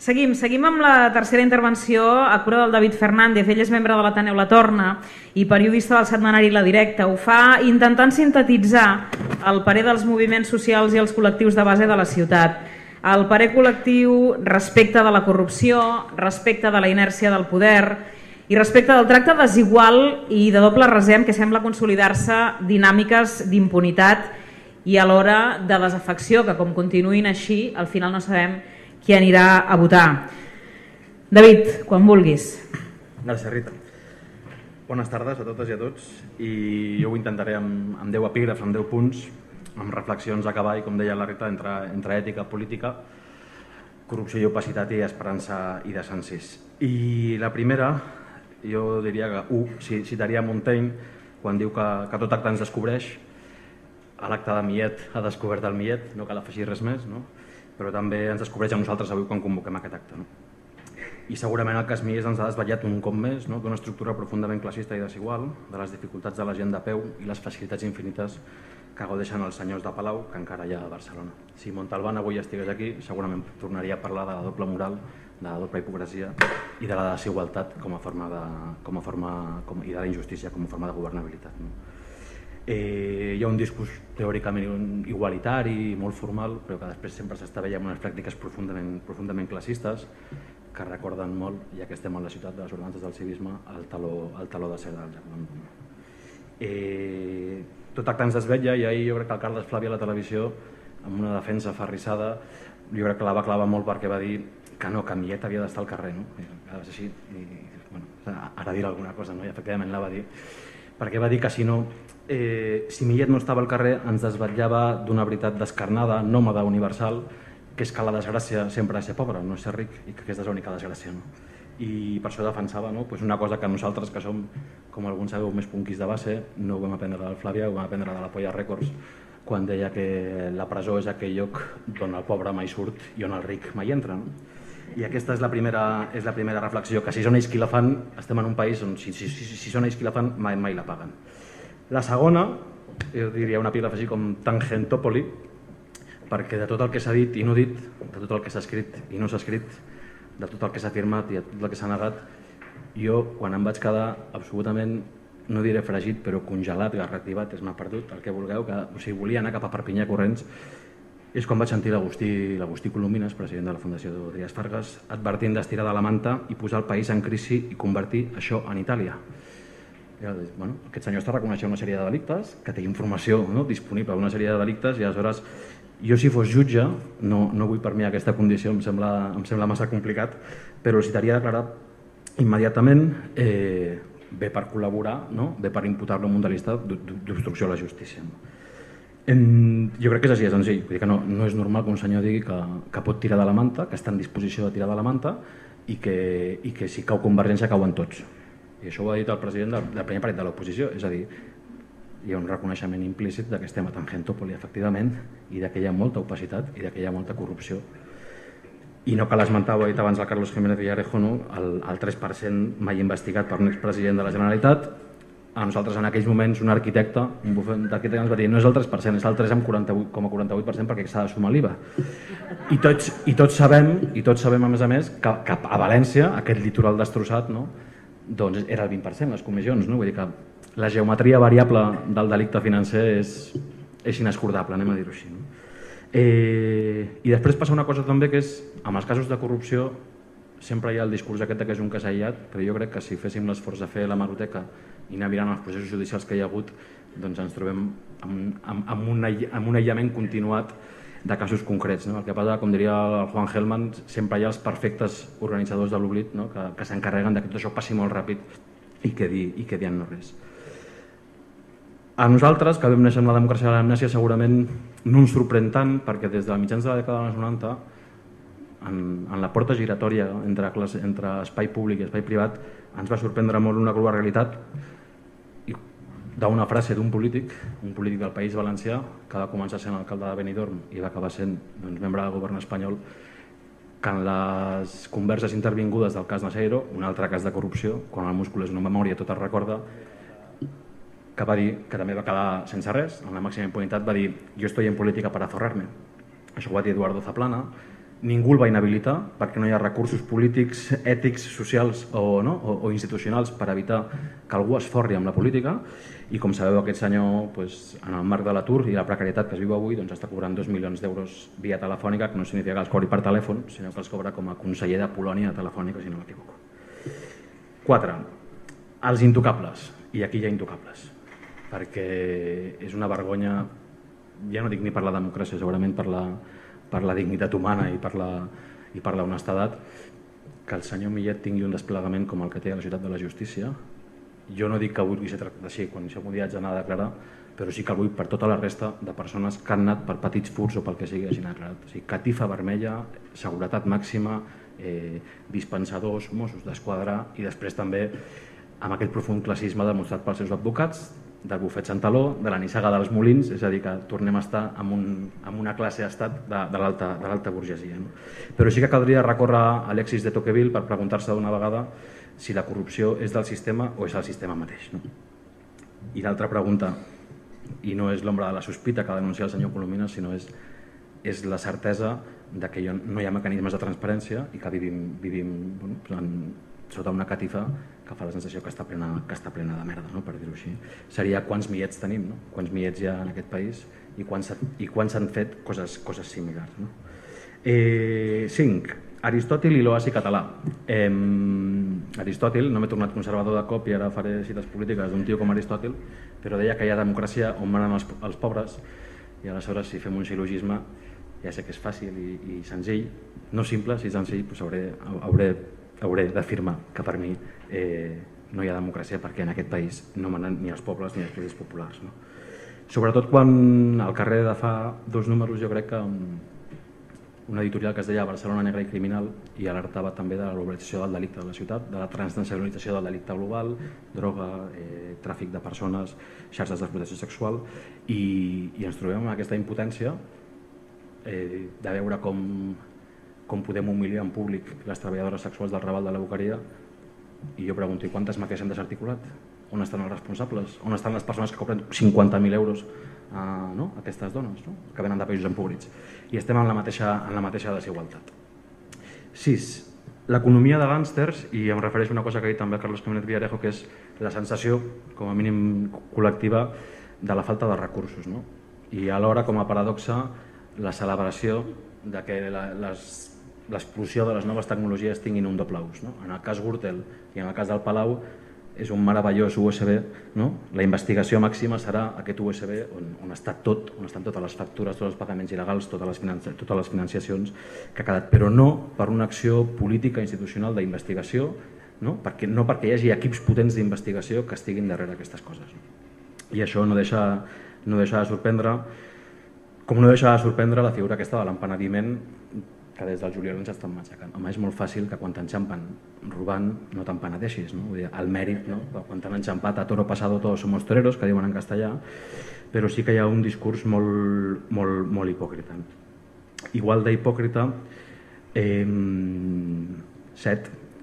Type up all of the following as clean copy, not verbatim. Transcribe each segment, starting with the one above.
Seguim amb la tercera intervenció a cura del David Fernández. Ell és membre de l'Ateneu La Torna i periodista del setmanari La Directa. Ho fa intentant sintetitzar el parer dels moviments socials i els col·lectius de base de la ciutat. El parer col·lectiu respecte de la corrupció, respecte de la inèrcia del poder i respecte del tracte desigual i de doble raser amb què sembla consolidar-se dinàmiques d'impunitat i alhora de desafecció, que com continuïn així, al final no sabem qui anirà a votar. David, quan vulguis. Gràcies, Rita. Bones tardes a totes i a tots. I jo ho intentaré amb 10 epígrafs, amb 10 punts, amb reflexions a cavall, com deia la Rita, entre ètica, política, corrupció i opacitat i esperança i desencís. I la primera, jo diria que citaria Montaigne quan diu que tot acte ens descobreix. A l'acte de Millet ha descobert el Millet, no cal afegir res més, no? Però també ens descobreix a nosaltres avui quan convoquem aquest acte. No? I segurament el cas Millet ens ha desvetllat un cop més, no? D'una estructura profundament classista i desigual, de les dificultats de la gent de peu i les facilitats infinites que gaudeixen els senyors de Palau, que encara hi ha a Barcelona. Si Montalbán avui estigués aquí, segurament tornaria a parlar de la doble moral, de la doble hipocresia i de la desigualtat i de la injustícia com a forma de governabilitat. No? Hi ha un discurs teòricament igualitari, molt formal, però que després sempre s'estavella amb unes pràctiques profundament classistes que recorden molt, ja que estem a la ciutat de les ordenances del civisme, el taló de seda del Jacques Landon. Tot acte ens desvetlla i ahir jo crec que el Carles Flavi a la televisió, amb una defensa aferrissada, jo crec que la va clavar molt perquè va dir que no, que Millet havia d'estar al carrer. No? Així, ara dirà alguna cosa, no? I efectivament la va dir, perquè va dir que si Millet no estava al carrer ens desvetllava d'una veritat descarnada, nòmada, universal, que és que la desgràcia sempre ha de ser pobre, no és ser ric, i que aquesta és l'única desgràcia. No? I per això defensava una cosa que nosaltres, que som, com alguns sabeu, més punquis de base, no ho vam aprendre del Flàvia, ho vam aprendre de la Polla Records, quan deia que la presó és aquell lloc on el pobre mai surt i on el ric mai entra. No? I aquesta és la primera reflexió, que si són ells qui la fan, estem en un país on si són ells qui la fan, mai la paguen. La segona, jo diria una epígraf així com Tangentopoli, perquè de tot el que s'ha dit i no dit, de tot el que s'ha escrit i no s'ha escrit, de tot el que s'ha afirmat i de tot el que s'ha negat, jo quan em vaig quedar absolutament, no diré fregit, però congelat, reactivat, m'ha perdut, el que vulgueu, que volia anar cap a Perpinyà corrents, és quan vaig sentir l'Agustí Colomines, president de la Fundació Trias Fargas, advertint d'estirar de la manta i posar el país en crisi i convertir això en Itàlia. Aquest senyor està reconeixent una sèrie de delictes, que té informació disponible d'una sèrie de delictes, i aleshores jo si fos jutge, no vull per mi aquesta condició, em sembla massa complicat, però citaria declarar immediatament, bé per col·laborar, bé per imputar-lo en un delicte d'obstrucció a la justícia. Jo crec que és així de senzill, vull dir que no és normal que un senyor digui que pot tirar de la manta, que està en disposició de tirar de la manta i que si cau Convergència cauen tots. I això ho ha dit el president del primer partit de l'oposició, és a dir, hi ha un reconeixement implícit que estem a Tangentopoli, efectivament, i que hi ha molta opacitat i que hi ha molta corrupció. I no cal esmentar, ho ha dit abans el Carlos Jiménez Villarejo, el 3% mai investigat per un expresident de la Generalitat. A nosaltres en aquells moments un arquitecte, un bufet d'arquitectes ens va dir no és el 3%, és el 3,48% perquè s'ha de sumar l'IVA. I tots sabem, a més a més, que a València, aquest litoral destrossat, doncs era el 20%, les comissions. Vull dir que la geometria variable del delicte financer és inescordable, anem a dir-ho així. I després passa una cosa també que és, amb els casos de corrupció, sempre hi ha el discurs aquest que és un cas aïllat, però jo crec que si féssim l'esforç de fer l'hemeroteca i anar mirant els processos judicials que hi ha hagut, doncs ens trobem amb un aïllament continuat de casos concrets. El que passa, com diria el Juan Gelman, sempre hi ha els perfectes organitzadors de l'oblit que s'encarreguen que tot això passi molt ràpid i que dient no res. A nosaltres, que vam néixer amb la democràcia de l'amnèsia, segurament no ens sorprèn tant, perquè des de mitjans de la dècada dels 90, en la porta giratòria entre espai públic i espai privat, ens va sorprendre molt una crua realitat d'una frase d'un polític del País Valencià, que va començar sent alcalde de Benidorm i va acabar sent membre del govern espanyol, que en les converses intervingudes del cas Naseiro, un altre cas de corrupció, quan el múscul és una memòria tot es recorda, que va dir, que també va quedar sense res, en la màxima impunitat va dir: jo estoy en política para forrarme. Això ho va dir Eduardo Zaplana, ningú el va inhabilitar perquè no hi ha recursos polítics, ètics, socials o institucionals per evitar que algú es forri amb la política, i com sabeu aquest senyor en el marc de l'atur i la precarietat que es viu avui està cobrant 2 milions d'euros via telefònica, que no significa que els cobri per telèfon, sinó que els cobra com a conseller de Polònia de Telefònica, si no m'equivoco. 4. Els intocables, i aquí hi ha intocables, perquè és una vergonya, ja no dic ni per la democràcia, segurament per la dignitat humana i per la honestedat, que el senyor Millet tingui un desplegament com el que té a la Ciutat de la Justícia. Jo no dic que vulgui ser tractat així quan jo m'ho haig d'anar a declarar, però sí que el vull per tota la resta de persones que han anat per petits furts o pel que sigui hagin declarat. O sigui, catifa vermella, seguretat màxima, dispensadors, Mossos d'Esquadra, i després també amb aquell profund classisme demostrat pels seus advocats, del bufet Santaló, de la nissaga dels Molins, és a dir, que tornem a estar en una classe d'estat de l'alta burgesia. Però sí que caldria recórrer a Alexis de Tocqueville per preguntar-se d'una vegada si la corrupció és del sistema o és el sistema mateix. I l'altra pregunta, i no és l'ombra de la sospita que ha denunciat el senyor Colomines, sinó és la certesa de que no hi ha mecanismes de transparència i que vivim sota una catifa que fa la sensació que està plena de merda, per dir-ho així. Seria quants Millets tenim, quants Millets hi ha en aquest país i quants s'han fet coses similars. 5. Aristòtil i l'oasi català. Aristòtil, no m'he tornat conservador de cop i ara faré cites polítiques d'un tio com Aristòtil, però deia que hi ha democràcia on manen els pobres, i aleshores si fem un sil·logisme, ja sé que és fàcil i senzill, no simple, si senzill, hauré d'afirmar que per mi no hi ha democràcia perquè en aquest país no manen ni els pobles ni els classes populars. Sobretot quan al carrer de fa 2 números jo crec que una editorial que es deia Barcelona negra i criminal i alertava també de la globalització del delicte de la ciutat, de la transnacionalització del delicte global, droga, tràfic de persones, xarxes d'explotació sexual, i ens trobem amb aquesta impotència de veure com podem humiliar en públic les treballadores sexuals del Raval de la Boqueria, i jo pregunto, i quantes mafies hem desarticulat? On estan els responsables? On estan les persones que cobren 50.000 euros a aquestes dones que venen de països empobrits? I estem en la mateixa desigualtat. 6. L'economia de gàngsters, i em refereixo a una cosa que ha dit també Carlos Jiménez Villarejo, que és la sensació, com a mínim col·lectiva, de la falta de recursos, i alhora, com a paradoxa, la celebració de que l'explosió de les noves tecnologies tinguin un doble ús. En el cas Gürtel i en el cas del Palau és un meravellós USB, la investigació màxima serà aquest USB on està tot, on estan totes les factures, tots els pagaments il·legals, totes les financiacions que ha quedat, però no per una acció política institucional d'investigació, no perquè hi hagi equips potents d'investigació que estiguin darrere aquestes coses. I això no deixa de sorprendre, com no deixa de sorprendre la figura aquesta de l'empenediment que des del juliol ens estan matxacant. Home, és molt fàcil que quan t'enxampen robant no t'empenedeixis, vull dir, el mèrit, quan t'han enxampat a toro pasado todos somos toreros, que diuen en castellà, però sí que hi ha un discurs molt hipòcrita. Igual d'hipòcrita, 7,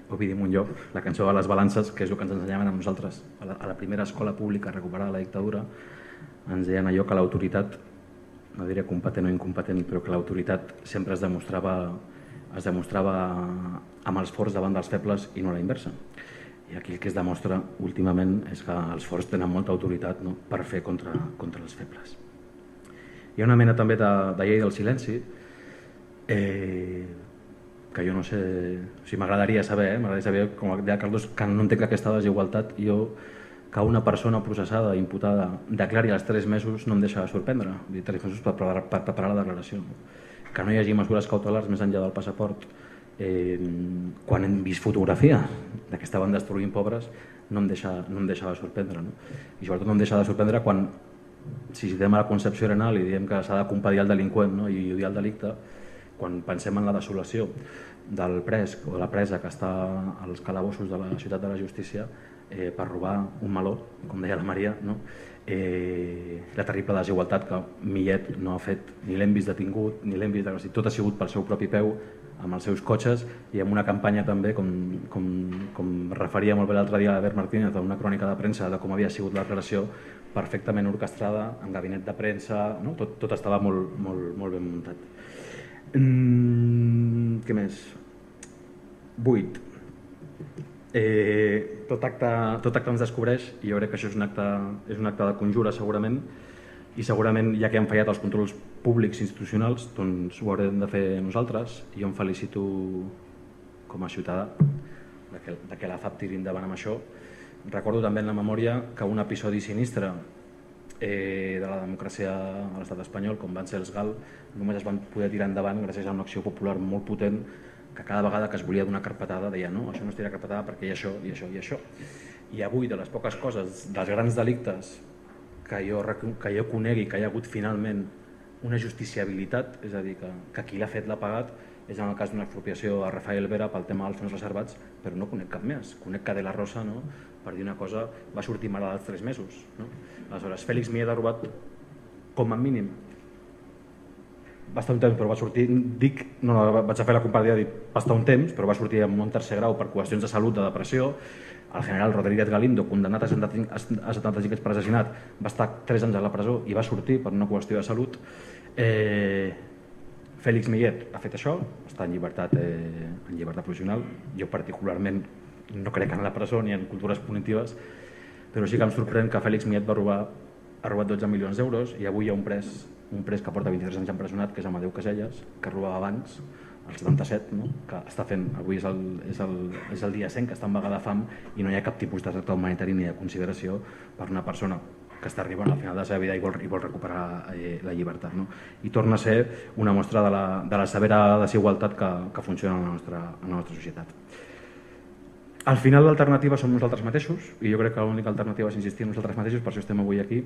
Ovidi Montllor, la cançó de les balances, que és el que ens ensenyaven a nosaltres a la primera escola pública recuperada de la dictadura, ens deien allò que l'autoritat, no diré competent o incompetent, però que l'autoritat sempre es demostrava amb els forts davant dels febles i no a la inversa. I aquí el que es demostra últimament és que els forts tenen molta autoritat per fer contra els febles. Hi ha una mena també de llei del silenci que jo no sé, m'agradaria saber, com deia Carlos, que no entenc aquesta desigualtat. Jo, que una persona processada, imputada, declari als 3 mesos no em deixa de sorprendre. 3 mesos per preparar la declaració. Que no hi hagi mesures cautelars més enllà del passaport quan hem vist fotografia que estaven destruint pobres no em deixa de sorprendre. I sobretot no em deixa de sorprendre quan, si citem a la Concepció Arenal i diem que s'ha de compadir el delinqüent i odiar el delicte, quan pensem en la desolació del pres o de la presa que està als calabossos de la Ciutat de la Justícia per robar un meló, com deia la Maria, la terrible desigualtat que Millet no ha fet, ni l'hem vist detingut, ni l'hem vist... Tot ha sigut pel seu propi peu, amb els seus cotxes, i amb una campanya també, com referia molt bé l'altre dia l'Albert Martínez, en una crònica de premsa de com havia sigut la declaració, perfectament orquestrada, en gabinet de premsa, tot estava molt ben muntat. Què més? 8. Tot acte ens descobreix, i jo crec que això és un acte de conjura segurament, i segurament ja que han fallat els controls públics institucionals, doncs ho haurem de fer nosaltres, i jo em felicito com a ciutadà de que la FAP tiri endavant amb això. Recordo també en la memòria que un episodi sinistre de la democràcia a l'estat espanyol, com van ser els GAL, només es van poder tirar endavant gràcies a una acció popular molt potent que cada vegada que es volia donar carpetada deia no, això no es tira carpetada perquè hi ha això i això i això. I avui, de les poques coses, dels grans delictes que jo conegui que hi ha hagut finalment una justiciabilitat, és a dir, que qui l'ha fet l'ha pagat, és en el cas d'una expropiació a Rafael Vera pel tema dels fons reservats, però no conec cap més. Conec que De La Rosa, no, per dir una cosa, va sortir mare dels 3 mesos. No? Aleshores, Félix Millet ha robat com a mínim va estar un temps, però va sortir, vaig a fer la comparativa, va estar un temps, però va sortir amb un tercer grau per qüestions de salut, de depressió. El general Rodríguez Galindo, condemnat a 75 anys per assassinat, va estar 3 anys a la presó i va sortir per una qüestió de salut. Félix Millet ha fet això, està en llibertat provisional. Jo particularment no crec en la presó ni en cultures punitives, però sí que em sorprèn que Félix Millet ha robat 12 milions d'euros i avui hi ha un pres que porta 23 anys empresonat, que és Amadeu Caselles, que robava bancs, el 77, no? Que està fent, avui és el dia 100, que està en vaga de fam i no hi ha cap tipus de tracte humanitari ni de consideració per una persona que està arribant al final de la seva vida i vol recuperar la llibertat. No? I torna a ser una mostra de la severa desigualtat que funciona en la nostra societat. Al final l'alternativa som nosaltres mateixos, i jo crec que l'única alternativa és insistir en nosaltres mateixos, per això estem avui aquí,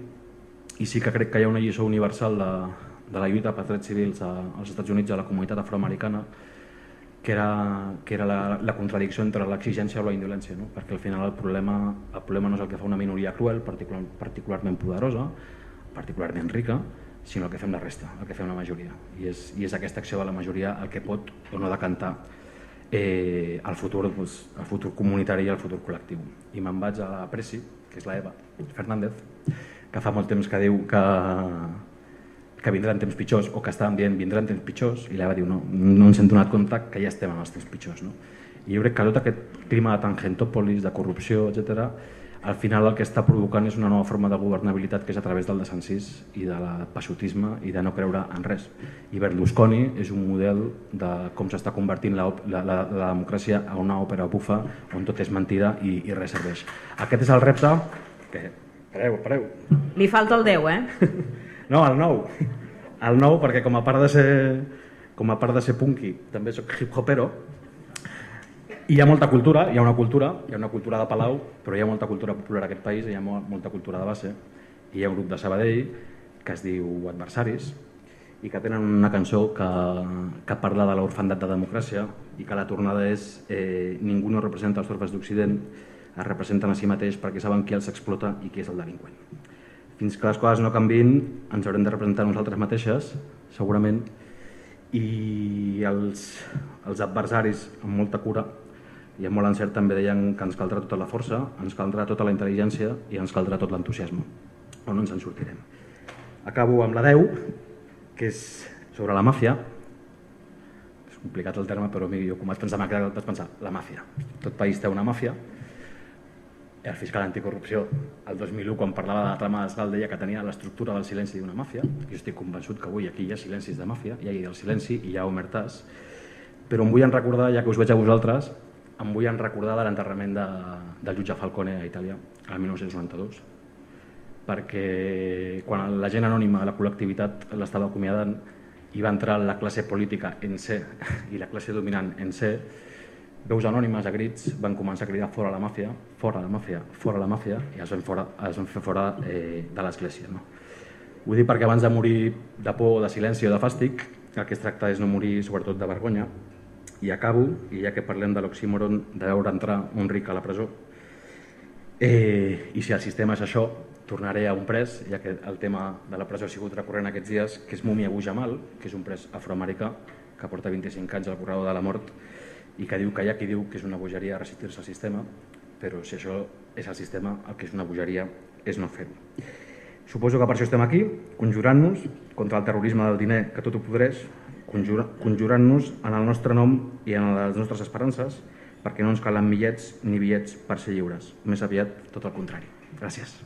i sí que crec que hi ha una lliçó universal de la lluita per drets civils als Estats Units a la comunitat afroamericana, que era la contradicció entre l'exigència o la indolència, no? Perquè al final el problema no és el que fa una minoria cruel, particularment poderosa, particularment rica, sinó el que fem la resta, el que fem la majoria. I és aquesta acció de la majoria el que pot o no decantar el futur comunitari i el futur col·lectiu. I me'n vaig a la Presi, que és la Eva Fernández, que fa molt temps que diu que vindran temps pitjors, o que estàvem dient vindran temps pitjors, i l'Eva diu no ens hem donat compte que ja estem en els temps pitjors. No? I jo crec que tot aquest clima de tangentòpolis, de corrupció, etc., al final el que està provocant és una nova forma de governabilitat que és a través del desencís i de la passotisme i de no creure en res. I Berlusconi és un model de com s'està convertint la democràcia a una òpera bufa on tot és mentida i res serveix. Aquest és el repte que... Pareu. Li falta el 10, eh? No, el 9. El 9 perquè com a part de ser punky també soc hip-hopero. I hi ha molta cultura, hi ha una cultura de Palau, però hi ha molta cultura popular a aquest país, hi ha molta cultura de base. I hi ha un grup de Sabadell que es diu Adversaris i que tenen una cançó que parla de l'orfandat de democràcia i que la tornada és ningú no representa els orfes d'Occident, es representen a si mateix perquè saben qui els explota i qui és el delinqüent. Fins que les coses no canviïn ens haurem de representar nosaltres mateixes, segurament, i els adversaris amb molta cura i amb molt encert també deien que ens caldrà tota la força, ens caldrà tota la intel·ligència i ens caldrà tot l'entusiasme, o no ens en sortirem. Acabo amb la 10, que és sobre la màfia. És complicat el terme, però jo com vaig pensar, la màfia. Tot país té una màfia. El fiscal anticorrupció, el 2001, quan parlava de la trama d'Esgal, deia que tenia l'estructura del silenci d'una màfia. Jo estic convençut que avui aquí hi ha silencis de màfia, hi ha el silenci i hi ha omertàs. Però em vull recordar, ja que us veig a vosaltres, em vull recordar de l'enterrament del jutge Falcone a Itàlia, el 1992, perquè quan la gent anònima, la col·lectivitat, l'estava acomiadant i va entrar la classe política en C i la classe dominant en C, veus anònimes a crits van començar a cridar fora la màfia, fora la màfia, fora la màfia, i es van fer fora de l'església. No? Ho dic perquè abans de morir de por, de silenci o de fàstic, el que es tracta és no morir sobretot de vergonya. I acabo, i ja que parlem de l'oxímoron de veure entrar un ric a la presó, i si el sistema és això, tornaré a un pres, ja que el tema de la presó ha sigut recurrent aquests dies, que és Mumia Abu Jamal, que és un pres afroamericà que porta 25 anys al corredor de la mort i que diu que hi ha qui diu que és una bogeria resistir-se al sistema, però si això és el sistema, el que és una bogeria és no fer-ho. Suposo que per això estem aquí, conjurant-nos contra el terrorisme del diner que tot ho podreix, conjurant-nos en el nostre nom i en les nostres esperances, perquè no ens calen bitllets ni bitllets per ser lliures. Més aviat, tot el contrari. Gràcies.